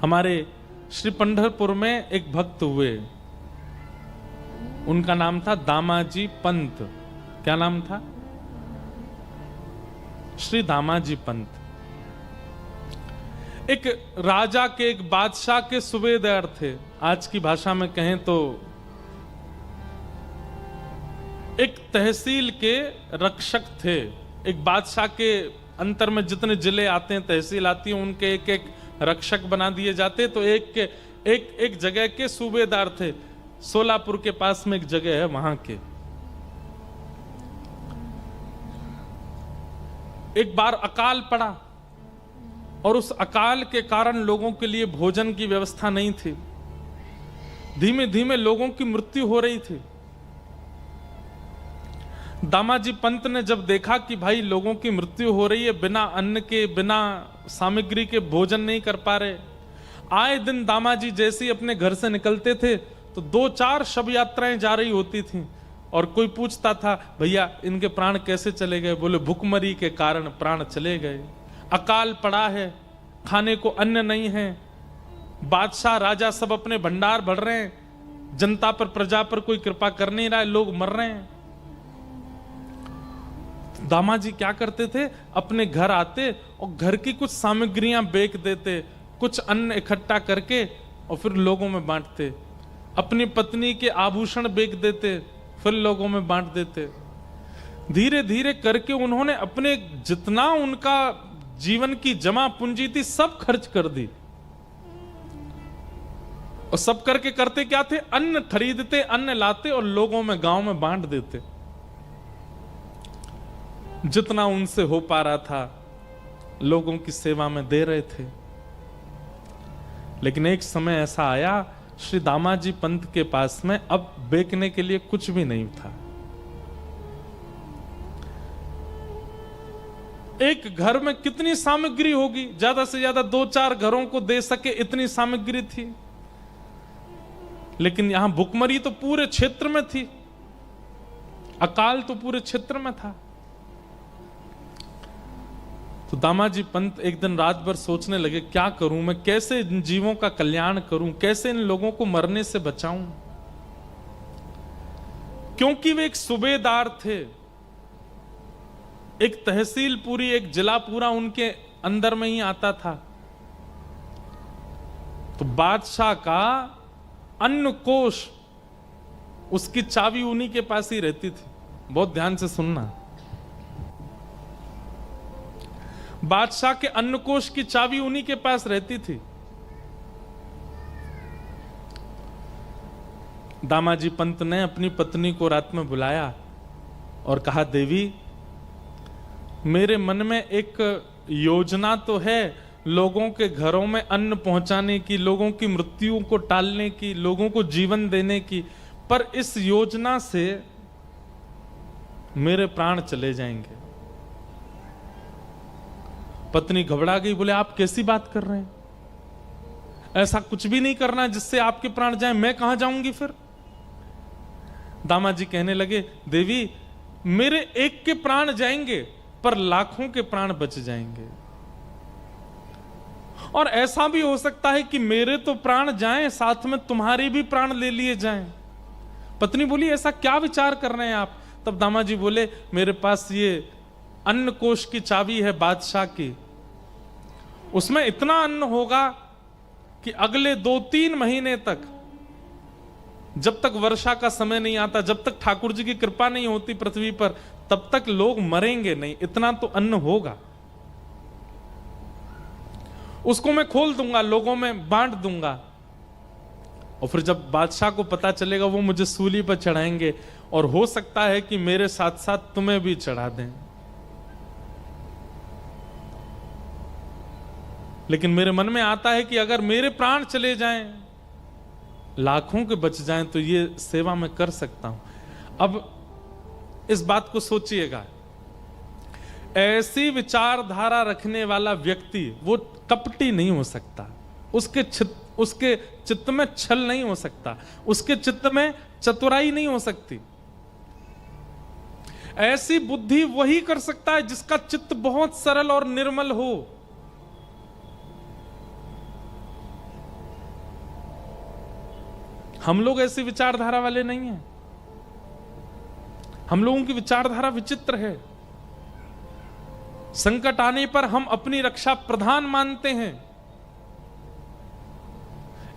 हमारे श्री पंढरपुर में एक भक्त हुए, उनका नाम था दामाजी पंत। क्या नाम था? श्री दामाजी पंत। एक राजा के, एक बादशाह के सूबेदार थे। आज की भाषा में कहें तो एक तहसील के रक्षक थे। एक बादशाह के अंतर में जितने जिले आते हैं, तहसील आती है, उनके एक एक रक्षक बना दिए जाते। तो एक जगह के सूबेदार थे। सोलापुर के पास में एक जगह है, वहां के। एक बार अकाल पड़ा और उस अकाल के कारण लोगों के लिए भोजन की व्यवस्था नहीं थी। धीमे धीमे लोगों की मृत्यु हो रही थी। दामाजी पंत ने जब देखा कि भाई लोगों की मृत्यु हो रही है, बिना अन्न के, बिना सामग्री के भोजन नहीं कर पा रहे। आए दिन दामाजी जैसे ही अपने घर से निकलते थे तो 2-4 शव यात्राएं जा रही होती थीं, और कोई पूछता था, भैया इनके प्राण कैसे चले गए? बोले भुखमरी के कारण प्राण चले गए। अकाल पड़ा है, खाने को अन्न नहीं है, बादशाह राजा सब अपने भंडार भर रहे हैं, जनता पर, प्रजा पर कोई कृपा कर नहीं रहा है, लोग मर रहे हैं। दामाजी क्या करते थे? अपने घर आते और घर की कुछ सामग्रियां बेच देते, कुछ अन्न इकट्ठा करके और फिर लोगों में बांटते। अपनी पत्नी के आभूषण बेच देते, फिर लोगों में बांट देते। धीरे धीरे करके उन्होंने अपने जितना उनका जीवन की जमा पूंजी थी सब खर्च कर दी। और सब करके करते क्या थे? अन्न खरीदते, अन्न लाते और लोगों में, गांव में बांट देते। जितना उनसे हो पा रहा था लोगों की सेवा में दे रहे थे। लेकिन एक समय ऐसा आया श्री दामाजी पंत के पास में अब बेचने के लिए कुछ भी नहीं था। एक घर में कितनी सामग्री होगी? ज्यादा से ज्यादा 2-4 घरों को दे सके इतनी सामग्री थी। लेकिन यहां भुखमरी तो पूरे क्षेत्र में थी, अकाल तो पूरे क्षेत्र में था। तो दामाजी पंत एक दिन रात भर सोचने लगे, क्या करूं मैं? कैसे इन जीवों का कल्याण करूं? कैसे इन लोगों को मरने से बचाऊं? क्योंकि वे एक सूबेदार थे, एक तहसील पूरी, एक जिला पूरा उनके अंदर में ही आता था। तो बादशाह का अन्न कोष, उसकी चाबी उन्हीं के पास ही रहती थी। बहुत ध्यान से सुनना। बादशाह के अन्न कोष की चाबी उन्हीं के पास रहती थी। दामाजी पंत ने अपनी पत्नी को रात में बुलाया और कहा, देवी मेरे मन में एक योजना तो है लोगों के घरों में अन्न पहुंचाने की, लोगों की मृत्यु को टालने की, लोगों को जीवन देने की, पर इस योजना से मेरे प्राण चले जाएंगे। पत्नी घबरा गई, बोले आप कैसी बात कर रहे हैं? ऐसा कुछ भी नहीं करना जिससे आपके प्राण जाएं। मैं कहां जाऊंगी फिर? दामाजी कहने लगे, देवी मेरे एक के प्राण जाएंगे पर लाखों के प्राण बच जाएंगे। और ऐसा भी हो सकता है कि मेरे तो प्राण जाएं, साथ में तुम्हारे भी प्राण ले लिए जाएं। पत्नी बोली, ऐसा क्या विचार कर रहे हैं आप? तब दामाजी बोले, मेरे पास ये अन्न कोष की चाबी है बादशाह की, उसमें इतना अन्न होगा कि अगले 2-3 महीने तक, जब तक वर्षा का समय नहीं आता, जब तक ठाकुर जी की कृपा नहीं होती पृथ्वी पर, तब तक लोग मरेंगे नहीं। इतना तो अन्न होगा, उसको मैं खोल दूंगा, लोगों में बांट दूंगा। और फिर जब बादशाह को पता चलेगा वो मुझे सूली पर चढ़ाएंगे, और हो सकता है कि मेरे साथ साथ तुम्हें भी चढ़ा दें। लेकिन मेरे मन में आता है कि अगर मेरे प्राण चले जाएं, लाखों के बच जाएं, तो ये सेवा मैं कर सकता हूं। अब इस बात को सोचिएगा, ऐसी विचारधारा रखने वाला व्यक्ति वो कपटी नहीं हो सकता, उसके चित्त में छल नहीं हो सकता, उसके चित्त में चतुराई नहीं हो सकती। ऐसी बुद्धि वही कर सकता है जिसका चित्त बहुत सरल और निर्मल हो। हम लोग ऐसी विचारधारा वाले नहीं हैं। हम लोगों की विचारधारा विचित्र है। संकट आने पर हम अपनी रक्षा प्रधान मानते हैं,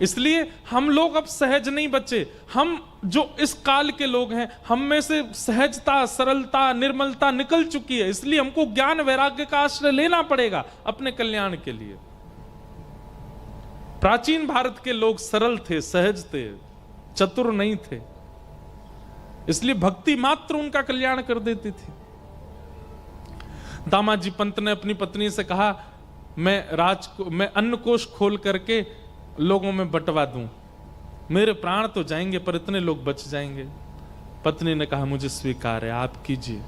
इसलिए हम लोग अब सहज नहीं बचे। हम जो इस काल के लोग हैं, हम में से सहजता, सरलता, निर्मलता निकल चुकी है, इसलिए हमको ज्ञान वैराग्य का आश्रय लेना पड़ेगा अपने कल्याण के लिए। प्राचीन भारत के लोग सरल थे, सहज थे, चतुर नहीं थे, इसलिए भक्ति मात्र उनका कल्याण कर देती थी। दामाजी पंत ने अपनी पत्नी से कहा, मैं अन्न कोष खोल करके लोगों में बंटवा दूं, मेरे प्राण तो जाएंगे पर इतने लोग बच जाएंगे। पत्नी ने कहा, मुझे स्वीकार है, आप कीजिए।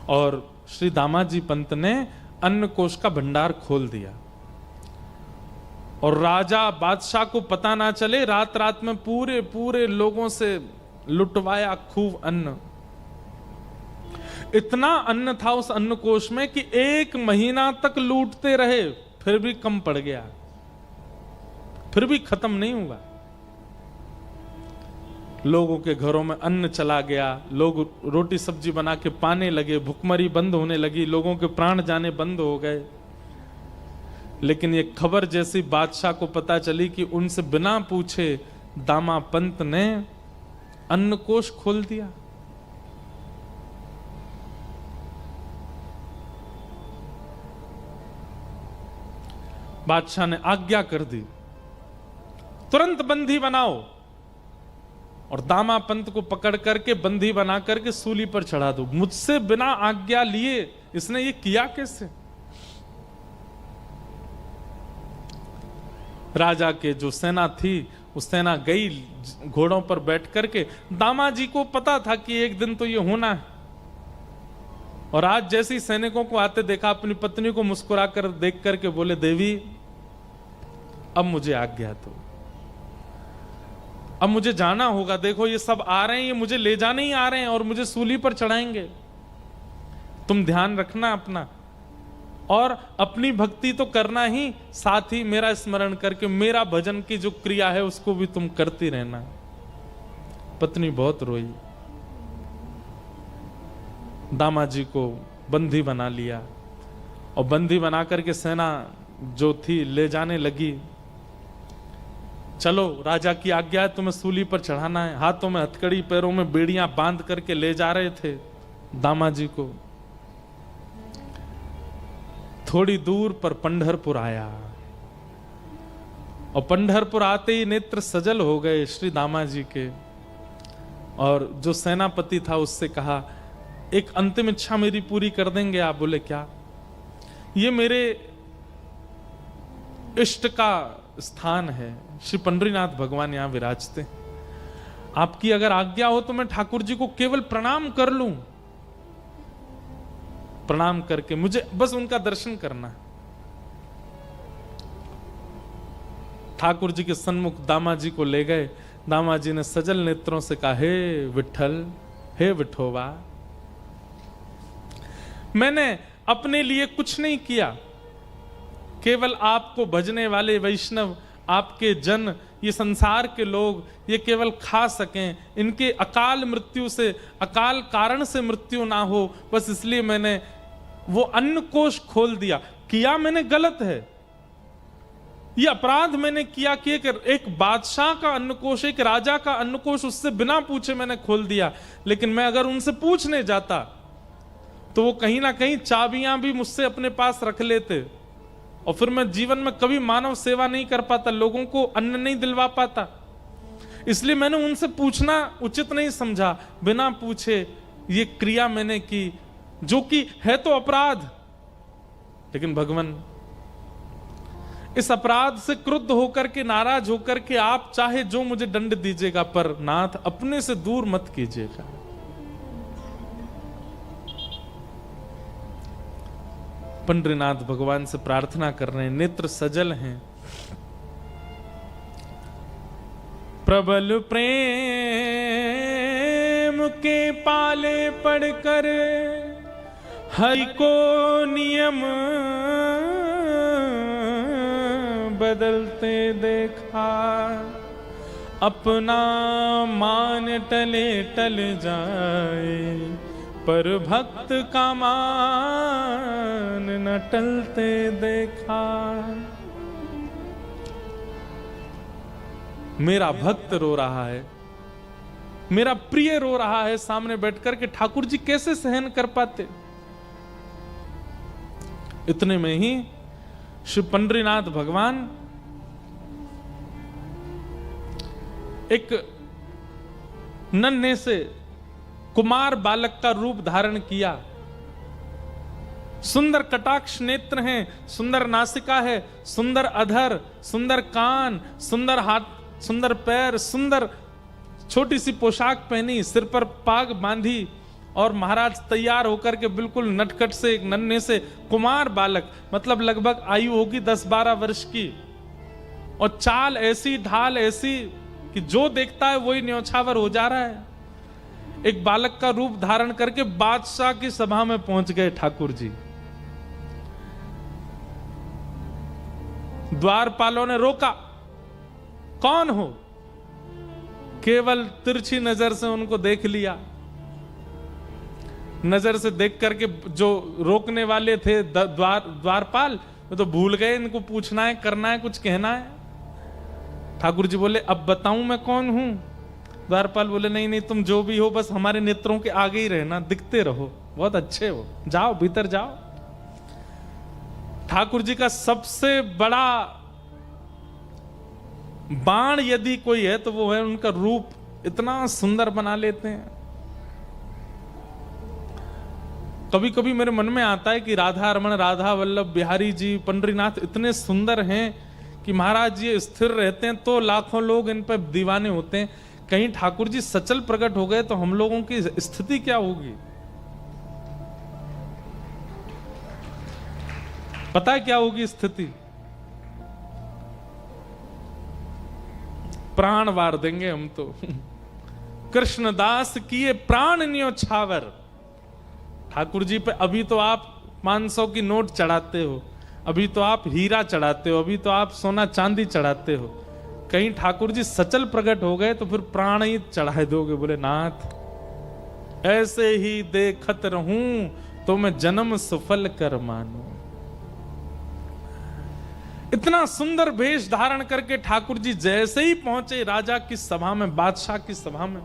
और श्री दामाजी पंत ने अन्न कोष का भंडार खोल दिया और राजा बादशाह को पता ना चले, रात रात में पूरे पूरे लोगों से लुटवाया खूब अन्न। इतना अन्न था उस अन्न कोष में कि 1 महीना तक लूटते रहे, फिर भी कम पड़ गया, फिर भी खत्म नहीं हुआ। लोगों के घरों में अन्न चला गया, लोग रोटी सब्जी बना के पाने लगे, भुखमरी बंद होने लगी, लोगों के प्राण जाने बंद हो गए। लेकिन ये खबर जैसी बादशाह को पता चली कि उनसे बिना पूछे दामा पंत ने अन्न कोष खोल दिया। बादशाह ने आज्ञा कर दी, तुरंत बंदी बनाओ, और दामा पंत को पकड़ करके बंदी बना करके सूली पर चढ़ा दो। मुझसे बिना आज्ञा लिए इसने ये किया कैसे? राजा के जो सेना थी, उस सेना गई घोड़ों पर बैठ करके। दामाजी को पता था कि एक दिन तो ये होना है, और आज जैसे सैनिकों को आते देखा, अपनी पत्नी को मुस्कुराकर देख करके बोले, देवी अब मुझे आज्ञा दो, अब मुझे जाना होगा। देखो ये सब आ रहे हैं, ये मुझे ले जाने ही आ रहे हैं और मुझे सूली पर चढ़ाएंगे। तुम ध्यान रखना अपना, और अपनी भक्ति तो करना ही, साथ ही मेरा स्मरण करके मेरा भजन की जो क्रिया है उसको भी तुम करती रहना। पत्नी बहुत रोई, दामाजी को बंदी बना लिया, और बंदी बना करके सेना जो थी ले जाने लगी। चलो राजा की आज्ञा है, तुम्हें सूली पर चढ़ाना है। हाथों में हथकड़ी, पैरों में बेड़ियां बांध करके ले जा रहे थे दामाजी को। थोड़ी दूर पर पंढरपुर आया, और पंढरपुर आते ही नेत्र सजल हो गए श्री दामाजी के। और जो सेनापति था उससे कहा, एक अंतिम इच्छा मेरी पूरी कर देंगे आप? बोले क्या? ये मेरे इष्ट का स्थान है, श्री पंडरीनाथ भगवान यहां विराजते, आपकी अगर आज्ञा हो तो मैं ठाकुर जी को केवल प्रणाम कर लूं। प्रणाम करके मुझे बस उनका दर्शन करना। ठाकुर जी के सन्मुख दामाजी को ले गए। दामाजी ने सजल नेत्रों से कहा, हे विठल, हे विठोबा, मैंने अपने लिए कुछ नहीं किया, केवल आपको भजने वाले वैष्णव, आपके जन, ये संसार के लोग ये केवल खा सकें, इनके अकाल मृत्यु से, अकाल कारण से मृत्यु ना हो, बस इसलिए मैंने वो अन्न कोष खोल दिया। किया मैंने गलत है, ये अपराध मैंने किया कि एक बादशाह का अन्न कोष, एक राजा का अन्न कोष उससे बिना पूछे मैंने खोल दिया। लेकिन मैं अगर उनसे पूछने जाता तो वो कहीं ना कहीं चाबियां भी मुझसे अपने पास रख लेते, और फिर मैं जीवन में कभी मानव सेवा नहीं कर पाता, लोगों को अन्न नहीं दिलवा पाता। इसलिए मैंने उनसे पूछना उचित नहीं समझा। बिना पूछे ये क्रिया मैंने की, जो कि है तो अपराध, लेकिन भगवान इस अपराध से क्रुद्ध होकर के, नाराज होकर के आप चाहे जो मुझे दंड दीजिएगा, पर नाथ अपने से दूर मत कीजिएगा। पंडरीनाथ भगवान से प्रार्थना कर रहे हैं, नेत्र सजल हैं। प्रबल प्रेम के पाले पड़कर हरि को नियम बदलते देखा, अपना मान टले टल जाए, पर भक्त का मान न टलते देखा। मेरा भक्त रो रहा है, मेरा प्रिय रो रहा है सामने बैठकर के ठाकुर जी कैसे सहन कर पाते। इतने में ही श्री पंडरीनाथ भगवान एक नन्हे से कुमार बालक का रूप धारण किया। सुंदर कटाक्ष नेत्र हैं, सुंदर नासिका है, सुंदर अधर, सुंदर कान, सुंदर हाथ, सुंदर पैर, सुंदर छोटी सी पोशाक पहनी, सिर पर पाग बांधी और महाराज तैयार होकर के बिल्कुल नटखट से एक नन्हे से कुमार बालक, मतलब लगभग आयु होगी 10-12 वर्ष की, और चाल ऐसी ढाल ऐसी कि जो देखता है वही न्यौछावर हो जा रहा है। एक बालक का रूप धारण करके बादशाह की सभा में पहुंच गए ठाकुर जी। द्वारपालों ने रोका, कौन हो? केवल तिरछी नजर से उनको देख लिया। नजर से देख करके जो रोकने वाले थे द्वारपाल, वो तो भूल गए इनको पूछना है, करना है, कुछ कहना है। ठाकुर जी बोले, अब बताऊं मैं कौन हूं? द्वारपाल बोले, नहीं नहीं, तुम जो भी हो बस हमारे नेत्रों के आगे ही रहना, दिखते रहो, बहुत अच्छे हो, जाओ भीतर जाओ। ठाकुर जी का सबसे बड़ा बाण यदि कोई है तो वो है उनका रूप, इतना सुंदर बना लेते हैं। कभी कभी मेरे मन में आता है कि राधा रमण, राधा वल्लभ बिहारी जी, पंडरीनाथ इतने सुंदर हैं कि महाराज ये स्थिर रहते हैं तो लाखों लोग इन पर दीवाने होते हैं। कहीं ठाकुर जी सचल प्रकट हो गए तो हम लोगों की स्थिति क्या होगी? पता है क्या होगी स्थिति? प्राण वार देंगे हम तो। कृष्णदास किए प्राण न्योछावर। ठाकुर जी पे अभी तो आप 500 की नोट चढ़ाते हो, अभी तो आप हीरा चढ़ाते हो, अभी तो आप सोना चांदी चढ़ाते हो। कहीं ठाकुर जी सचल प्रकट हो गए तो फिर प्राण ही चढ़ा दोगे। बोले, नाथ ऐसे ही देखत रहूं तो मैं जन्म सफल कर मानूं। इतना सुंदर वेश धारण करके ठाकुर जी जैसे ही पहुंचे राजा की सभा में, बादशाह की सभा में,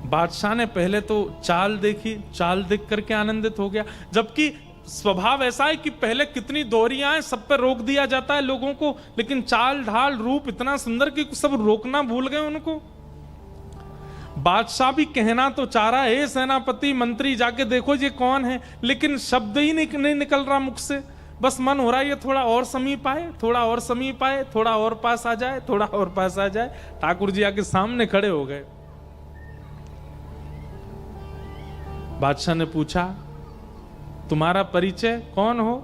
बादशाह ने पहले तो चाल देखी, चाल देख करके आनंदित हो गया। जबकि स्वभाव ऐसा है कि पहले कितनी दोहरियां हैं, सब पे रोक दिया जाता है लोगों को, लेकिन चाल ढाल रूप इतना सुंदर कि सब रोकना भूल गए उनको। बादशाह भी कहना तो चाह रहा है, सेनापति मंत्री जाके देखो ये कौन है, लेकिन शब्द ही नहीं निकल रहा मुख से। बस मन हो रहा है ये थोड़ा और समीप आए, थोड़ा और समीप आए, थोड़ा और पास आ जाए, थोड़ा और पास आ जाए। ठाकुर जी आके सामने खड़े हो गए। बादशाह ने पूछा, तुम्हारा परिचय, कौन हो?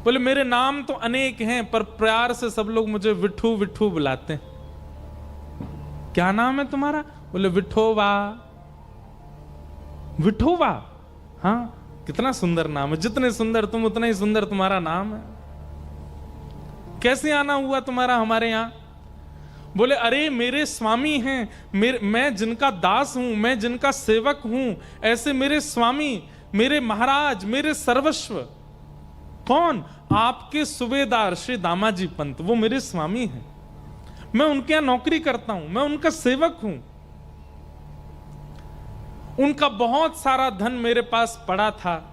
बोले, मेरे नाम तो अनेक हैं पर प्यार से सब लोग मुझे विठू विठू बुलाते हैं। क्या नाम है तुम्हारा? बोले, विठोबा। विठोबा? हाँ, कितना सुंदर नाम है, जितने सुंदर तुम उतना ही सुंदर तुम्हारा नाम है। कैसे आना हुआ तुम्हारा हमारे यहां? बोले, अरे मेरे स्वामी हैं, मैं जिनका दास हूं, मैं जिनका सेवक हूं, ऐसे मेरे स्वामी, मेरे महाराज, मेरे सर्वस्व। कौन? आपके सूबेदार श्री दामाजी पंत, वो मेरे स्वामी हैं। मैं उनके यहां नौकरी करता हूं, मैं उनका सेवक हूं। उनका बहुत सारा धन मेरे पास पड़ा था,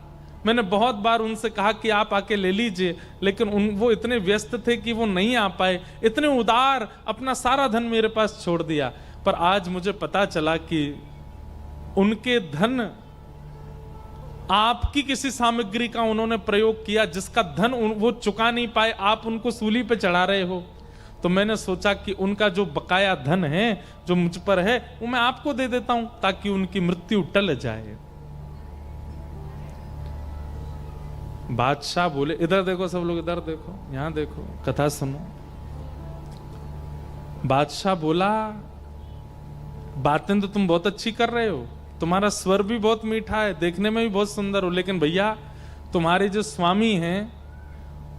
मैंने बहुत बार उनसे कहा कि आप आके ले लीजिए, लेकिन वो इतने व्यस्त थे कि वो नहीं आ पाए। इतने उदार, अपना सारा धन मेरे पास छोड़ दिया। पर आज मुझे पता चला कि उनके धन, आपकी किसी सामग्री का उन्होंने प्रयोग किया जिसका धन वो चुका नहीं पाए, आप उनको सूली पे चढ़ा रहे हो। तो मैंने सोचा कि उनका जो बकाया धन है जो मुझ पर है वो मैं आपको दे देता हूं ताकि उनकी मृत्यु टल जाए। बादशाह बोले, इधर देखो सब लोग, इधर देखो, यहां देखो, कथा सुनो। बादशाह बोला, बातें तो तुम बहुत अच्छी कर रहे हो, तुम्हारा स्वर भी बहुत मीठा है, देखने में भी बहुत सुंदर हो, लेकिन भैया तुम्हारे जो स्वामी हैं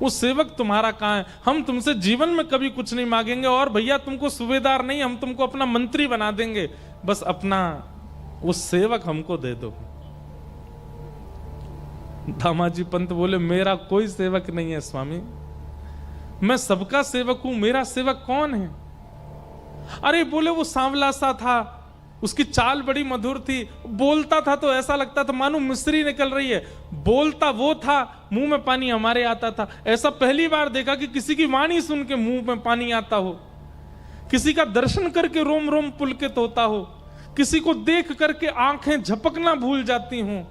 वो सेवक तुम्हारा कहाँ है? हम तुमसे जीवन में कभी कुछ नहीं मांगेंगे, और भैया तुमको सूबेदार नहीं, हम तुमको अपना मंत्री बना देंगे, बस अपना वो सेवक हमको दे दो। दामाजी पंत बोले मेरा कोई सेवक नहीं है स्वामी, मैं सबका सेवक हूं, मेरा सेवक कौन है? अरे बोले वो सांवला सा था, उसकी चाल बड़ी मधुर थी, बोलता था तो ऐसा लगता था मानो मिश्री निकल रही है, बोलता वो था, मुंह में पानी हमारे आता था। ऐसा पहली बार देखा कि किसी की वाणी सुन के मुंह में पानी आता हो, किसी का दर्शन करके रोम रोम पुलकित होता हो, किसी को देख करके आंखें झपकना भूल जाती हूं।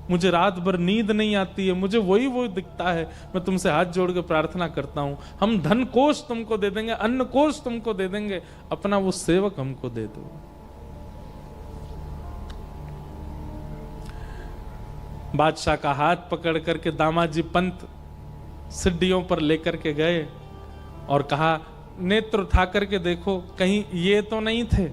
मुझे रात भर नींद नहीं आती है, मुझे वही वो दिखता है। मैं तुमसे हाथ जोड़ के प्रार्थना करता हूं, हम धन कोष तुमको दे देंगे, अन्न कोष तुमको दे देंगे, अपना वो सेवक हमको दे दो। बादशाह का हाथ पकड़ करके दामाजी पंत सीढ़ियों पर लेकर के गए और कहा नेत्र उठा करके देखो कहीं ये तो नहीं थे।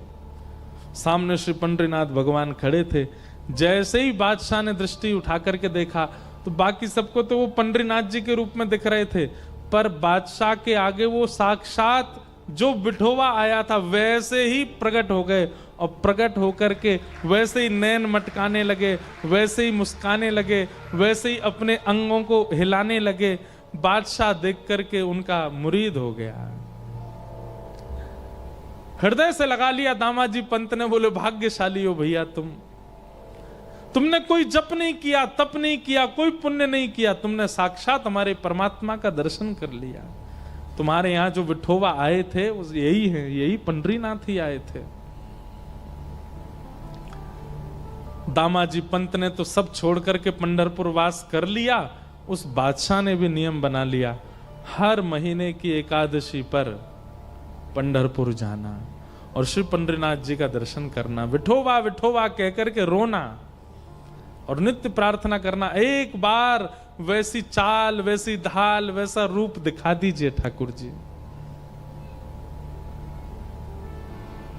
सामने श्री पंडरीनाथ भगवान खड़े थे। जैसे ही बादशाह ने दृष्टि उठा करके देखा तो बाकी सबको तो वो पंडरीनाथ जी के रूप में दिख रहे थे, पर बादशाह के आगे वो साक्षात जो विठोबा आया था वैसे ही प्रकट हो गए, और प्रकट होकर के वैसे ही नैन मटकाने लगे, वैसे ही मुस्काने लगे, वैसे ही अपने अंगों को हिलाने लगे। बादशाह देख करके उनका मुरीद हो गया, हृदय से लगा लिया। दामाजी पंत ने बोले भाग्यशाली हो भैया तुमने कोई जप नहीं किया, तप नहीं किया, कोई पुण्य नहीं किया, तुमने साक्षात हमारे परमात्मा का दर्शन कर लिया। तुम्हारे यहां जो विठोबा आए थे यही है, यही पंडरीनाथ ही आए थे। दामाजी पंत ने तो सब छोड़ करके पंढरपुर वास कर लिया। उस बादशाह ने भी नियम बना लिया, हर महीने की एकादशी पर पंढरपुर जाना और श्री पंडरीनाथ जी का दर्शन करना, विठोबा विठोबा कहकर के रोना और नित्य प्रार्थना करना, एक बार वैसी चाल, वैसी ढाल, वैसा रूप दिखा दीजिए ठाकुर जी।